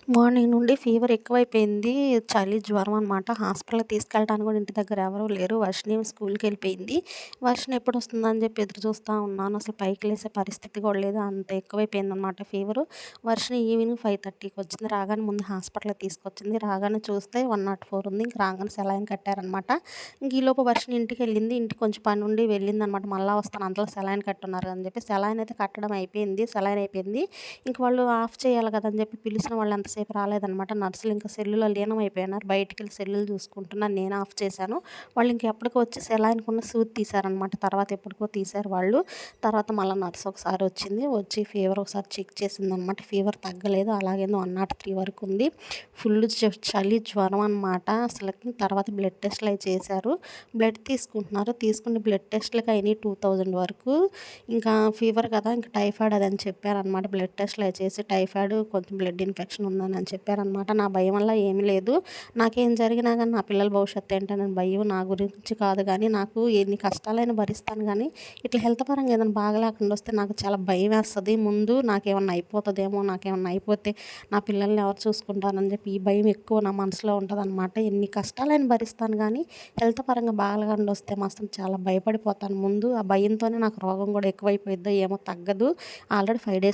Morning నుండి fever ఎక్కువైపోయింది. చలి, జ్వరం అనమాట. హాస్పిటల్‌కి తీసుకెళ్ళటానికి కూడా ఇంటి దగ్గర ఎవరు లేరు. వర్షిణి స్కూల్‌కెళ్ళిపోయింది. వర్షిణి ఎప్పుడొస్తుందని చెప్పి ఎదురు చూస్తా ఉన్నాను. అసలు పైకి లేసే పరిస్థితి కూడా లేదు. అంత ఎక్కువైపోయిందనమాట ఫీవరు. వర్షిణి ఈవినింగ్ 5:30కి వచ్చింది. రాగానే ముందు హాస్పిటల్‌కి తీసుకొచ్చింది. రాగానే చూస్తే 104 ఉంది. ఇంక రాగానే సెలైన్ కట్టారనమాట. ఇంక ఈలోపు వర్షిణి ఇంటికెళ్ళింది. ఇంటికి కొంచెం పనుండి వెళ్ళిందనమాట. మళ్ళా వస్తాను అంతలో సెలైన్ కట్టున్నారు అని చెప్పి సెలైన్ అయితే కట్టడం అయిపోయింది. సెలైన్ అయిపోయింది. ఇంక వాళ్ళు ఆఫ్ చేయాలి కదా అని చెప్పి పిలిచిన వాళ్ళు ఎంతసేపు రాలేదనమాట. నర్సులు ఇంకా సెల్లులో లీనమైపోయినారు. బయటికెళ్ళి సెల్లులు చూసుకుంటున్నారు. నేను ఆఫ్ చేశాను. వాళ్ళు ఇంకెప్పటికో వచ్చి సెలైన్‌కున్న సూది తీశారనమాట. తర్వాత ఎప్పటికో తీశారు వాళ్ళు. తర్వాత మళ్ళా నర్స్ ఒకసారి వచ్చింది. వచ్చి ఫీవర్ ఒకసారి చెక్ చేసిందనమాట. ఫీవర్ తగ్గలేదు. అలాగే 103 వరకు ఉంది. ఫుల్ చలి, జ్వరం అనమాట అసలకి. తర్వాత బ్లడ్ టెస్ట్‌లు అయి చేశారు. బ్లడ్ తీసుకుంటున్నారు. తీసుకుని బ్లడ్ టెస్ట్‌లకి అయినాయి 2000 వరకు. ఇంకా ఫీవర్ కదా! ఇంక టైఫాయిడ్ అదని చెప్పారనమాట. బ్లడ్ టెస్ట్‌లు అయి చేసి టైఫాయిడ్ కొంచెం బ్లడ్ ఇన్ఫెక్షన్ ఉందని చెప్పారనమాట. నా భయం వల్ల ఏమీ లేదు. నాకేం జరిగినా గానీ నా పిల్లల భవిష్యత్తు ఏంటని భయం. నా గురించి కాదు గానీ నాకు ఎన్ని కష్టాలైనా భరిస్తాను గానీ ఇట్లా హెల్త్ పరంగా ఏదైనా బాగలేకుండా వస్తే నాకు చాలా భయమేస్తది. ముందు నాకేమన్నా అయిపోతదేమో, నాకేమన్నా అయిపోతే నా పిల్లల్ని ఎవరు చూసుకుంటారని చెప్పి ఈ భయం ఎక్కువ నా మనసులో ఉంటదనమాట. ఎన్ని కష్టాలైనా భరిస్తాను గానీ హెల్త్ పరంగా బాగలేకుండా వస్తే మాత్రం చాలా భయపడిపోతాను ముందు. ఆ భయంతోనే నాకు రోగం కూడా ఎక్కువైపోయిద్దో ఏమో తగ్గదు. Already 5 days